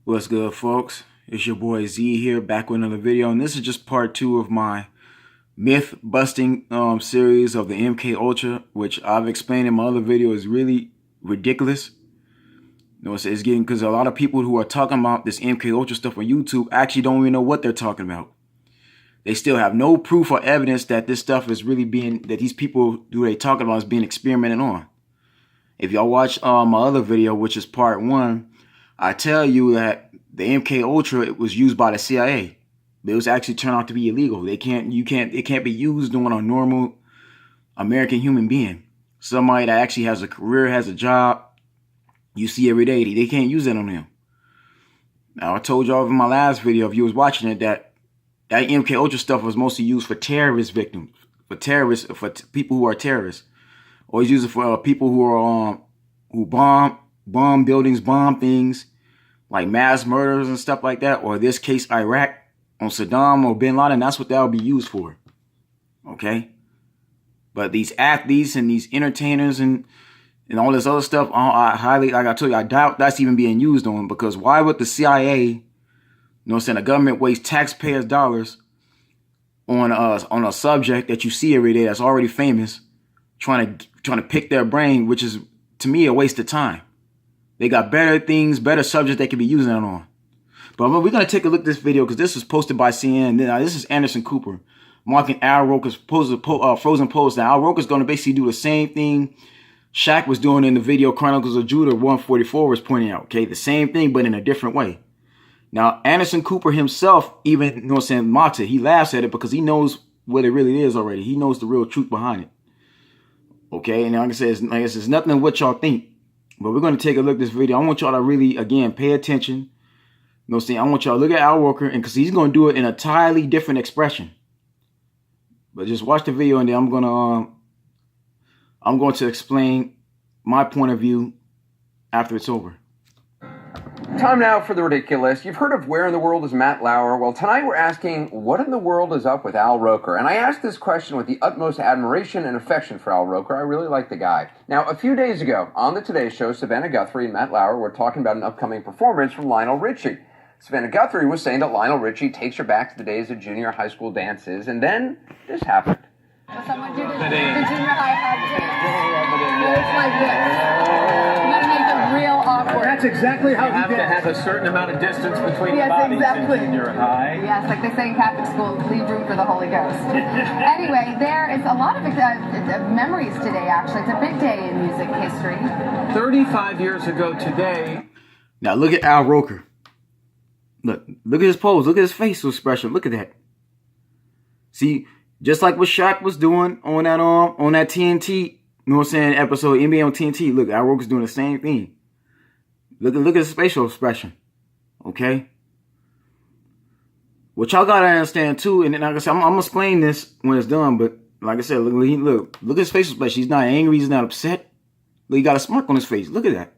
What's good, folks? It's your boy Z here, back with another video, and this is just part 2 of my myth busting series of the MK Ultra, which I've explained in my other video is really ridiculous. You know, it's getting, because a lot of people who are talking about this MK Ultra stuff on YouTube actually don't even know what they're talking about. They still have no proof or evidence that this stuff is really being, that these people who they talking about is being experimented on. If y'all watch my other video, which is part 1, I tell you that the MK Ultra, it was used by the CIA. But it was actually turned out to be illegal. It can't be used on a normal American human being. Somebody that actually has a career, has a job, you see every day. They can't use that on them. Now, I told y'all in my last video, if you was watching it, that MK Ultra stuff was mostly used for terrorist victims, for people who are terrorists, or it's used for people who are who bomb buildings, bomb things, like mass murders and stuff like that, or in this case, Iraq, on Saddam or Bin Laden. That's what that would be used for. Okay? But these athletes and these entertainers and all this other stuff, I highly, like I told you, I doubt that's even being used on, because why would the CIA, you know what I'm saying, the government waste taxpayers' dollars on a subject that you see every day that's already famous, trying to pick their brain, which is, to me, a waste of time. They got better things, better subjects they could be using it on. But we're going to take a look at this video because this was posted by CNN. Now, this is Anderson Cooper marking Al Roker's frozen post. Now, Al Roker's going to basically do the same thing Shaq was doing in the video Chronicles of Judah 144 was pointing out. Okay, the same thing, but in a different way. Now, Anderson Cooper himself even, you know what I'm saying, mocks it. He laughs at it because he knows what it really is already. He knows the real truth behind it. Okay, and like I said, it's nothing of what y'all think. But we're going to take a look at this video. I want y'all to really, again, pay attention. You know what I'm saying? I want y'all to look at Al Roker, and because he's going to do it in a entirely different expression. But just watch the video, and then I'm going to explain my point of view after it's over. Time now for the ridiculous. You've heard of Where in the World is Matt Lauer? Well, tonight we're asking, what in the world is up with Al Roker? And I asked this question with the utmost admiration and affection for Al Roker. I really like the guy. Now, a few days ago, on the Today Show, Savannah Guthrie and Matt Lauer were talking about an upcoming performance from Lionel Richie. Savannah Guthrie was saying that Lionel Richie takes her back to the days of junior high school dances, and then this happened. Will someone do the junior high dance? It's like this. You gotta make it real awkward. That's exactly how you have to have a certain amount of distance between the bodies exactly. in junior high. Yes, like they say in Catholic school, leave room for the Holy Ghost. Anyway, there is a lot of memories today, actually. It's a big day in music history. 35 years ago today. Now look at Al Roker. Look at his pose. Look at his facial expression. Look at that. See, just like what Shaq was doing on that TNT, you know what I'm saying, episode NBA on TNT. Look, Al Roker's doing the same thing. Look at his facial expression. Okay? What y'all gotta understand too, and like I said, I'm gonna explain this when it's done, but like I said, look at his facial expression. He's not angry, he's not upset. Look, he got a smirk on his face. Look at that.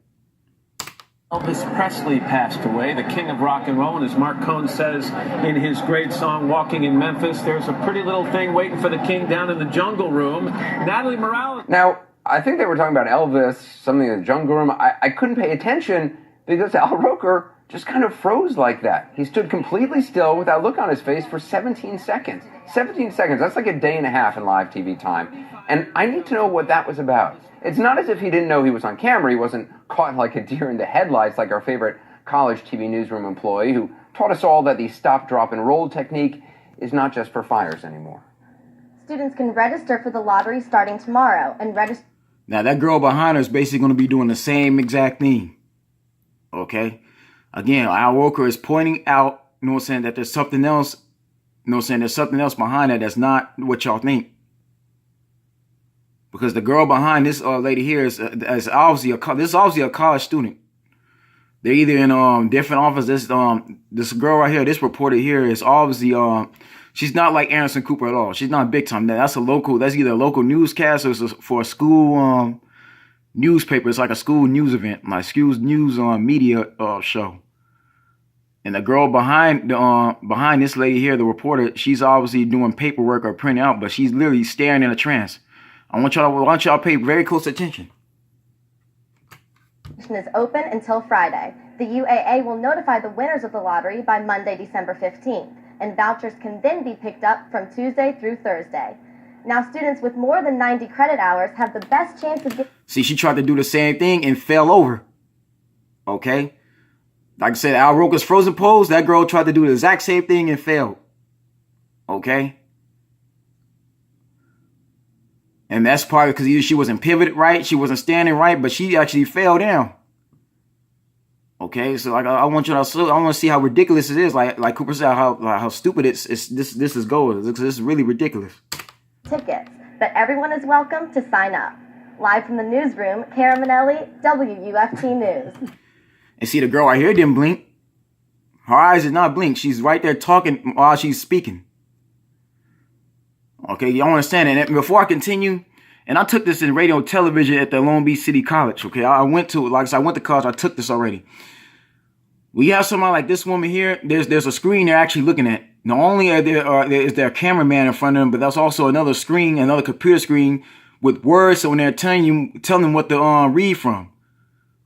Elvis Presley passed away, the king of rock and roll, and as Mark Cohn says in his great song, Walking in Memphis, there's a pretty little thing waiting for the king down in the jungle room. Natalie Morales. Now, I think they were talking about Elvis, something in the jungle room. I couldn't pay attention because Al Roker just kind of froze like that. He stood completely still with that look on his face for 17 seconds. 17 seconds, that's like a day and a half in live TV time. And I need to know what that was about. It's not as if he didn't know he was on camera. He wasn't caught like a deer in the headlights like our favorite college TV newsroom employee who taught us all that the stop, drop, and roll technique is not just for fires anymore. Students can register for the lottery starting tomorrow and register. Now that girl behind her is basically going to be doing the same exact thing. Okay? Again, Al Roker is pointing out, you know what I'm saying, that there's something else, you know what I'm saying, there's something else behind that that's not what y'all think. Because the girl behind this lady here is obviously a college student. They're either in different offices. This girl right here, this reporter here is obviously she's not like Anderson Cooper at all. She's not big time. That's either a local newscast or it's for a school newspaper. It's like a school news event, like school news media show. And the girl behind this lady here, the reporter, she's obviously doing paperwork or printing out, but she's literally staring in a trance. I want y'all to pay very close attention. Is open until Friday. The UAA will notify the winners of the lottery by Monday, December 15th, and vouchers can then be picked up from Tuesday through Thursday. Now, students with more than 90 credit hours have the best chance of getting... See, she tried to do the same thing and fell over. Okay? Like I said, Al Roker's frozen pose, that girl tried to do the exact same thing and failed. Okay? And that's probably because either she wasn't pivoted right, she wasn't standing right, but she actually fell down. Okay, so like I want you to, I want to see how ridiculous it is. Like Cooper said, how stupid this is going. This is really ridiculous. Tickets, but everyone is welcome to sign up. Live from the newsroom, Kara Manelli, WUFT News. And see, the girl right here didn't blink. Her eyes did not blink. She's right there talking while she's speaking. Okay, y'all understand it. And before I continue, and I took this in radio and television at the Long Beach City College. Okay, I went to, like I said, I went to college. I took this already. We have somebody like this woman here. There's a screen they're actually looking at. Not only is there a cameraman in front of them, but there's also another screen, another computer screen with words. So when they're telling them what to read from.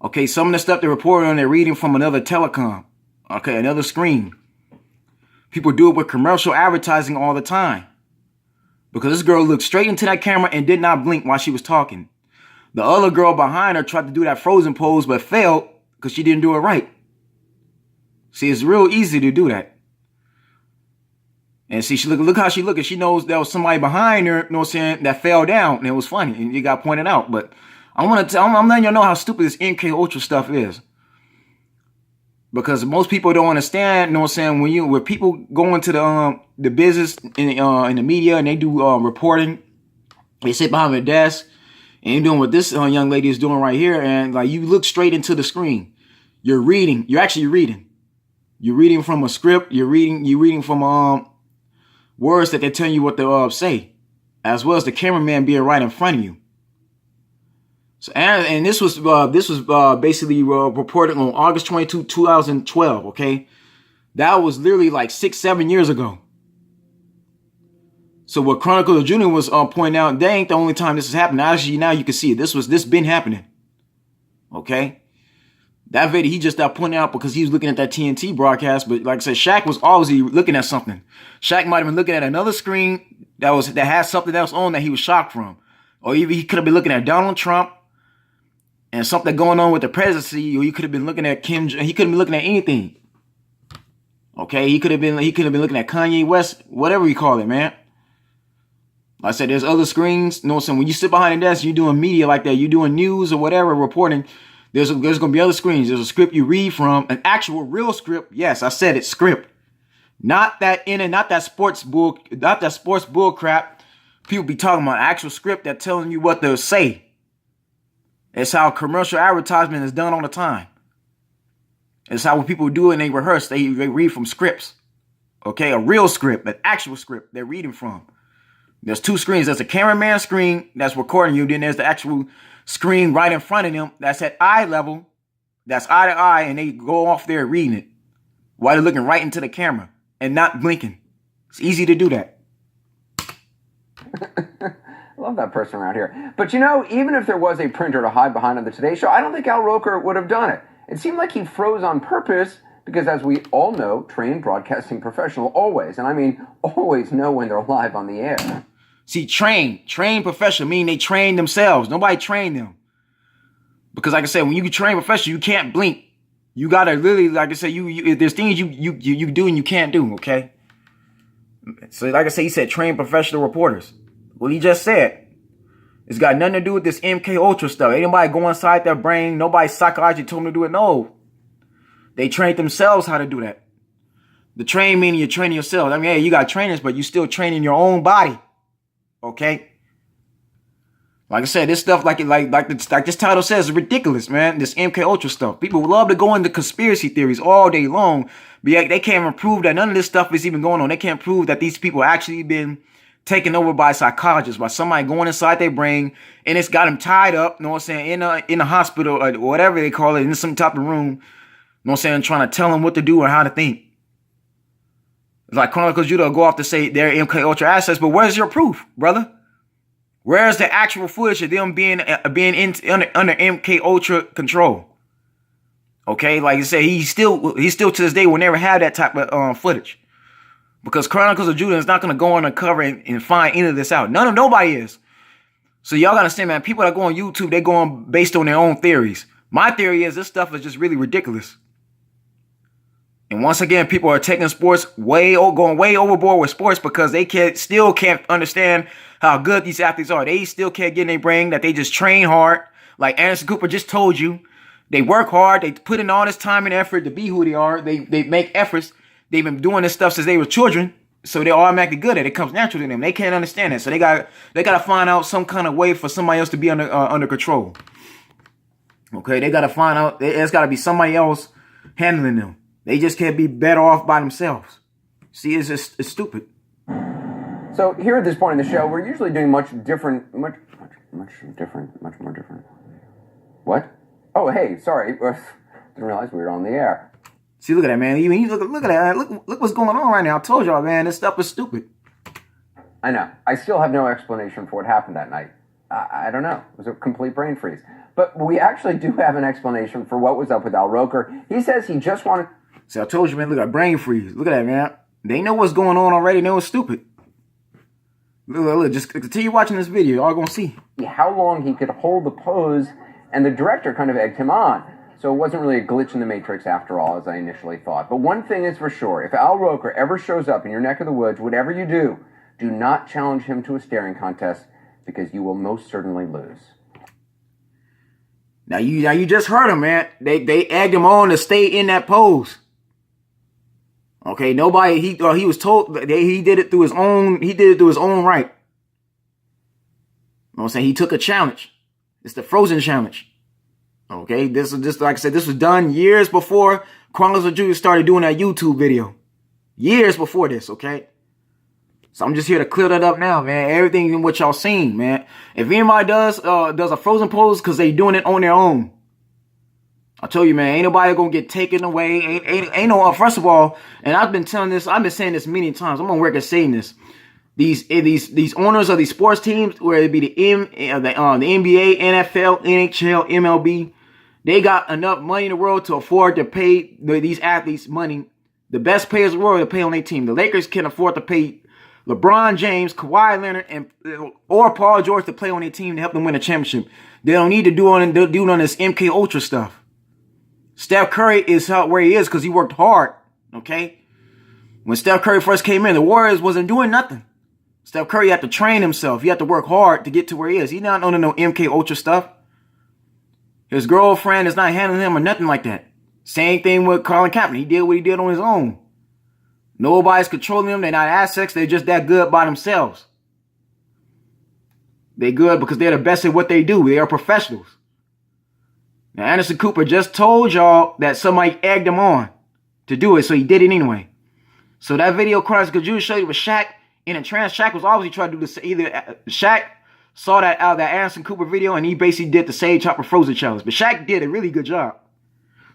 Okay, some of the stuff they're reporting on, they're reading from another telecom. Okay, another screen. People do it with commercial advertising all the time. Because this girl looked straight into that camera and did not blink while she was talking. The other girl behind her tried to do that frozen pose, but failed because she didn't do it right. See, it's real easy to do that. And see, look how she looked. And she knows there was somebody behind her, you know what I'm saying, that fell down. And it was funny. And it got pointed out. But I'm letting y'all know how stupid this MK Ultra stuff is. Because most people don't understand, you know what I'm saying, when people go into the business in the media and they do reporting, they sit behind their desk and you're doing what this young lady is doing right here, and like you look straight into the screen. You're reading. You're actually reading. You're reading from a script. You're reading from words that they're telling you what to say, as well as the cameraman being right in front of you. So, and this was basically reported on August 22, 2012. Okay, that was literally like 6-7 years ago. So what Chronicle Jr. was pointing out, that ain't the only time this has happened. Actually, now you can see it. This been happening. Okay, that video he just stopped pointing out because he was looking at that TNT broadcast. But like I said, Shaq was always looking at something. Shaq might have been looking at another screen that had something else on that he was shocked from, or even he could have been looking at Donald Trump. And something going on with the presidency, or you could have been looking at Kim. He couldn't be looking at anything. Okay, he could have been looking at Kanye West, whatever you call it, man. Like I said, there's other screens. You know what I'm saying? When you sit behind a desk, you're doing media like that, you're doing news or whatever, reporting. There's gonna be other screens. There's a script you read from, an actual real script. Yes, I said it, script. Not that sports bull crap. People be talking about actual script that telling you what to say. It's how commercial advertisement is done all the time. It's how when people do it and they rehearse, they read from scripts. Okay, a real script, an actual script they're reading from. There's two screens. There's a cameraman screen that's recording you. Then there's the actual screen right in front of them that's at eye level. That's eye to eye, and they go off there reading it while they're looking right into the camera and not blinking. It's easy to do that. Love that person around here. But you know, even if there was a printer to hide behind on the Today Show, I don't think Al Roker would have done it. It seemed like he froze on purpose because, as we all know, trained broadcasting professional always, and I mean always, know when they're live on the air. See, trained professional mean they train themselves. Nobody trained them. Because like I said, when you train professional, you can't blink. You gotta literally, like I said, there's things you do and you can't do, okay? So like I said, he said trained professional reporters. Well, he just said, it's got nothing to do with this MK Ultra stuff. Ain't nobody go inside their brain. Nobody psychologically told them to do it. No. They trained themselves how to do that. The train meaning you're training yourself. I mean, hey, you got trainers, but you're still training your own body. Okay? Like I said, this stuff, like this title says, is ridiculous, man. This MK Ultra stuff. People love to go into conspiracy theories all day long, but yet they can't even prove that none of this stuff is even going on. They can't prove that these people actually been taken over by psychologists, by somebody going inside their brain, and it's got them tied up, you know what I'm saying, in a hospital or whatever they call it, in some type of room, you know what I'm saying, trying to tell them what to do or how to think. It's like Chronicles Judah go off to say they're MK Ultra assets, but where's your proof, brother? Where's the actual footage of them being under MK Ultra control? Okay, like I said, he still to this day will never have that type of footage, because Chronicles of Judah is not gonna go undercover and find any of this out. Nobody is. So y'all gotta understand, man. People that go on YouTube, they go on based on their own theories. My theory is this stuff is just really ridiculous. And once again, people are taking sports going way overboard with sports because they still can't understand how good these athletes are. They still can't get in their brain that they just train hard. Like Anderson Cooper just told you, they work hard. They put in all this time and effort to be who they are. They make efforts. They've been doing this stuff since they were children, so they're automatically good at it. It comes natural to them. They can't understand it, so they got to find out some kind of way for somebody else to be under control. Okay, they got to find out. There's got to be somebody else handling them. They just can't be better off by themselves. See, it's stupid. So here at this point in the show, we're usually doing much more different. What? Oh, hey, sorry. Didn't realize we were on the air. See, look at that, man. You look at that. Look what's going on right now. I told y'all, man, this stuff is stupid. I know. I still have no explanation for what happened that night. I don't know. It was a complete brain freeze. But we actually do have an explanation for what was up with Al Roker. He says he just wanted... See, I told you, man, look at brain freeze. Look at that, man. They know what's going on already. They know it's stupid. Look, just continue watching this video. Y'all gonna see how long he could hold the pose, and the director kind of egged him on. So it wasn't really a glitch in the Matrix after all, as I initially thought. But one thing is for sure, if Al Roker ever shows up in your neck of the woods, whatever you do not challenge him to a staring contest, because you will most certainly lose. Now you just heard him, man. They egged him on to stay in that pose. Okay, nobody. He was told that he did it through his own. He did it through his own right. You know what I'm saying? He took a challenge. It's the Frozen challenge. Okay, this was just like I said. This was done years before Chronicles of Judah started doing that YouTube video. Years before this. Okay, so I'm just here to clear that up now, man. Everything in what y'all seen, man. If anybody does a Frozen pose, because they doing it on their own. I told you, man, ain't nobody gonna get taken away. Ain't no. First of all, and I've been saying this many times. I'm on record saying this. These owners of these sports teams, whether it be the NBA, NFL, NHL, MLB, they got enough money in the world to afford to pay these athletes money. The best players in the world to pay on their team. The Lakers can afford to pay LeBron James, Kawhi Leonard, or Paul George to play on their team to help them win a championship. They don't need to do on this MK Ultra stuff. Steph Curry is where he is because he worked hard, okay? When Steph Curry first came in, the Warriors wasn't doing nothing. Steph Curry had to train himself. He had to work hard to get to where he is. He's not on no MK Ultra stuff. His girlfriend is not handling him or nothing like that. Same thing with Colin Kaepernick. He did what he did on his own. Nobody's controlling them. They're not assets. They're just that good by themselves. They're good because they're the best at what they do. They are professionals. Now, Anderson Cooper just told y'all that somebody egged him on to do it, so he did it anyway. So that video Chronicles of Judah showed you with Shaq in a trance. Shaq was obviously trying to do this. Either Shaq saw that out of that Anderson Cooper video, and he basically did the Sage Chopper Frozen challenge. But Shaq did a really good job.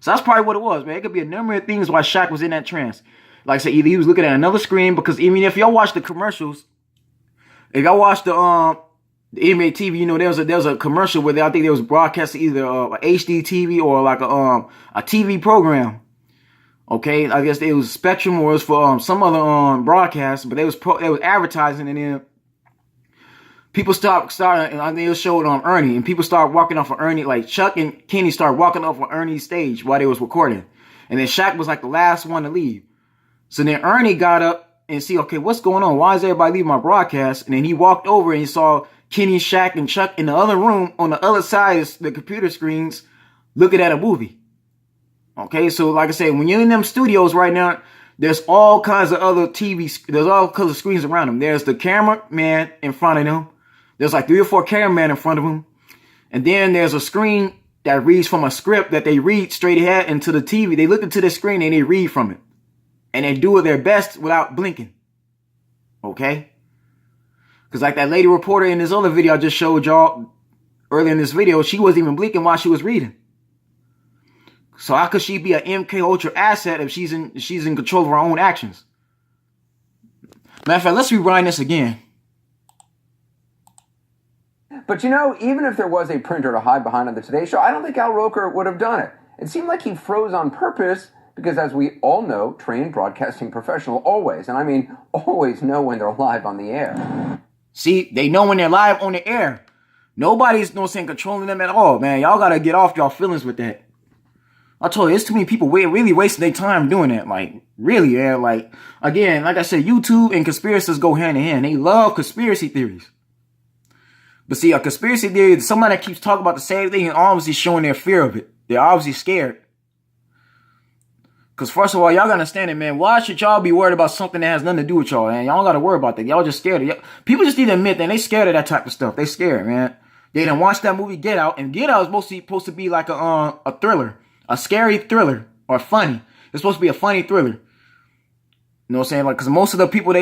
So that's probably what it was, man. It could be a number of things why Shaq was in that trance. Like I said, either he was looking at another screen, because even if y'all watch the commercials, if y'all watch the NBA TV, you know, there was a commercial where I think there was broadcasting either HD TV or like a TV program. Okay, I guess it was Spectrum or it was for some other broadcast, but they was advertising, and then people started, and I think it showed Ernie, and people started walking off of Ernie, like Chuck and Kenny started walking off of Ernie's stage while they was recording, and then Shaq was like the last one to leave. So then Ernie got up and see, okay, what's going on? Why is everybody leaving my broadcast? And then he walked over and he saw Kenny, Shaq, and Chuck in the other room on the other side of the computer screens looking at a movie. Okay, so like I said, when you're in them studios right now, there's all kinds of other there's all kinds of screens around them. There's the cameraman in front of them. There's like 3 or 4 cameramen in front of them. And then there's a screen that reads from a script that they read straight ahead into the TV. They look into the screen and they read from it. And they do their best without blinking. Okay? Because like that lady reporter in this other video I just showed y'all earlier in this video, she wasn't even blinking while she was reading. So how could she be an MK Ultra asset if she's in control of her own actions? Matter of fact, let's rewind this again. But you know, even if there was a printer to hide behind on the Today Show, I don't think Al Roker would have done it. It seemed like he froze on purpose because, as we all know, trained broadcasting professional always, and I mean always, know when they're live on the air. See, they know when they're live on the air. Nobody's controlling them at all, man. Y'all gotta get off y'all feelings with that. I told you, it's too many people really wasting their time doing that. Like, really, man. Like, again, like I said, YouTube and conspiracies go hand in hand. They love conspiracy theories. But see, a conspiracy theory is somebody that keeps talking about the same thing and obviously showing their fear of it. They're obviously scared. Because first of all, y'all gotta understand it, man. Why should y'all be worried about something that has nothing to do with y'all, man? Y'all gotta worry about that. Y'all just scared of it. People just need to admit that they scared of that type of stuff. They scared, man. They done watched that movie Get Out, and Get Out is mostly supposed to be like a thriller. A scary thriller, or funny. It's supposed to be a funny thriller. You know what I'm saying? Like, cause most of the people, the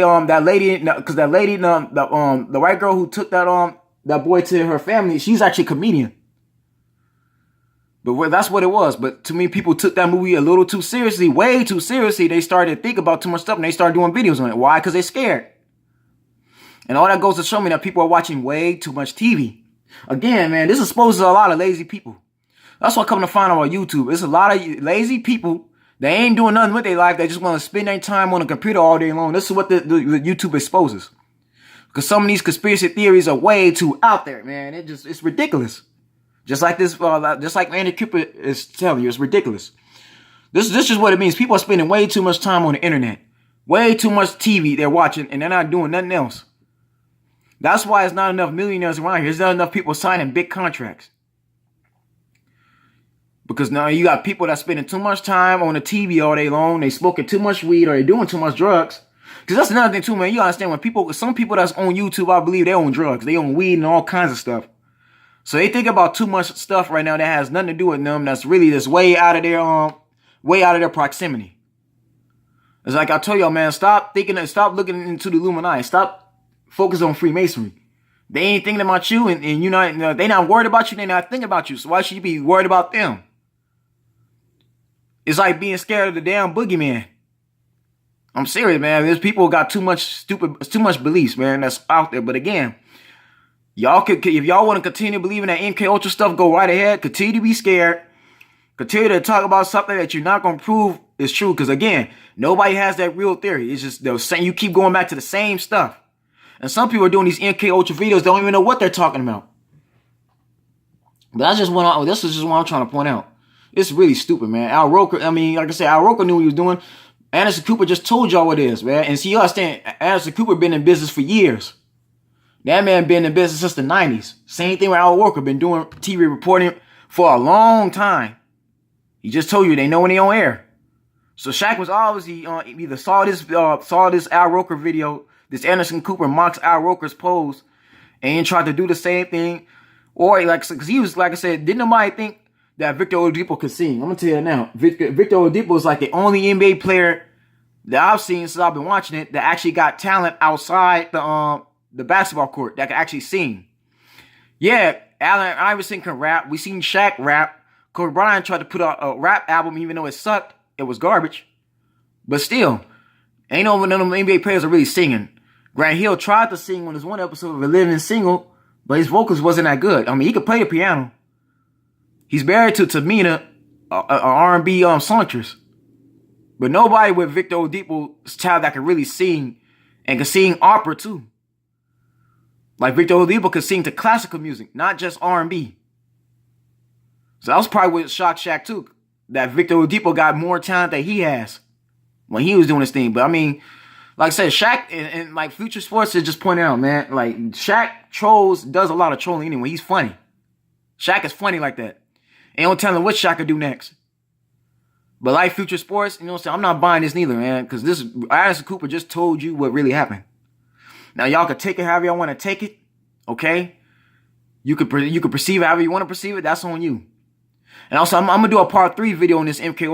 white girl who took that boy to her family, she's actually a comedian. But that's what it was. But to me, people took that movie a little too seriously, way too seriously. They started to think about too much stuff, and they started doing videos on it. Why? Because they're scared. And all that goes to show me that people are watching way too much TV. Again, man, this exposes a lot of lazy people. That's what I'm coming to find out on YouTube. It's a lot of lazy people. They ain't doing nothing with their life. They just want to spend their time on a computer all day long. This is what the YouTube exposes. Because some of these conspiracy theories are way too out there, man. It's ridiculous. Just like this, just like Andy Cooper is telling you, it's ridiculous. This is what it means. People are spending way too much time on the internet. Way too much TV they're watching, and they're not doing nothing else. That's why it's not enough millionaires around here. There's not enough people signing big contracts. Because now you got people that spending too much time on the TV all day long. They smoking too much weed or they doing too much drugs. Because that's another thing too, man. You understand when some people that's on YouTube, I believe they own drugs. They own weed and all kinds of stuff. So they think about too much stuff right now that has nothing to do with them. That's really just way out of their proximity. It's like I told y'all, man, stop looking into the Illuminati. Stop focusing on Freemasonry. They ain't thinking about you and you know, they not worried about you. They not thinking about you. So why should you be worried about them? It's like being scared of the damn boogeyman. I'm serious, man. There's people got too much beliefs, man, that's out there. But again, if y'all want to continue believing that MK Ultra stuff, go right ahead. Continue to be scared. Continue to talk about something that you're not going to prove is true. Because again, nobody has that real theory. It's just the same. You keep going back to the same stuff. And some people are doing these MK Ultra videos, don't even know what they're talking about. But this is just what I'm trying to point out. It's really stupid, man. Al Roker, I mean, like I said, Al Roker knew what he was doing. Anderson Cooper just told y'all what it is, man. And see, you understand, Anderson Cooper been in business for years. That man been in business since the 90s. Same thing with Al Roker, been doing TV reporting for a long time. He just told you they know when they on air. So Shaq was obviously either saw this Al Roker video, this Anderson Cooper mocks Al Roker's pose, and tried to do the same thing, or because he was, like I said, didn't nobody think that Victor Oladipo could sing? I'm gonna tell you now, Victor Oladipo is like the only NBA player that I've seen since I've been watching it that actually got talent outside the basketball court that can actually sing. Yeah, Allen Iverson can rap. We seen Shaq rap. Kobe Bryant tried to put out a rap album, even though it sucked. It was garbage. But still, ain't no none of the NBA players are really singing. Grant Hill tried to sing on this one episode of A Living Single, but his vocals wasn't that good. I mean, he could play the piano. He's married to Tamina, an R&B songstress. But nobody with Victor Oladipo's child that can really sing and can sing opera too. Like Victor Oladipo could sing to classical music, not just R&B. So that was probably what shocked Shaq too, that Victor Oladipo got more talent than he has when he was doing his thing. But I mean, like I said, Shaq and like Future Sports is just pointing out, man, like Shaq does a lot of trolling anyway. He's funny. Shaq is funny like that. Ain't no telling what Shaq could do next. But like Future Sports, you know what I'm saying? I'm not buying this neither, man, because this Anderson Cooper just told you what really happened. Now y'all could take it however y'all want to take it, okay? You could perceive it however you want to perceive it. That's on you. And also, I'm gonna do a part 3 video on this MK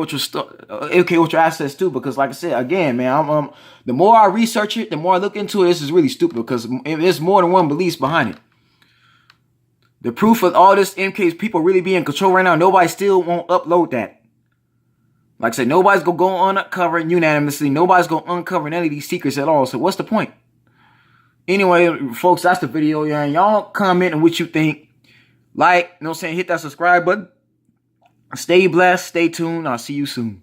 Ultra assets too, because like I said, again, man, the more I research it, the more I look into it. This is really stupid because there's more than one beliefs behind it. The proof of all this MK's people really being in control right now, nobody still won't upload that. Like I said, nobody's gonna go uncovering unanimously. Nobody's gonna uncover any of these secrets at all. So what's the point? Anyway, folks, that's the video. Yeah, y'all comment on what you think. Like, you know what I'm saying? Hit that subscribe button. Stay blessed. Stay tuned. I'll see you soon.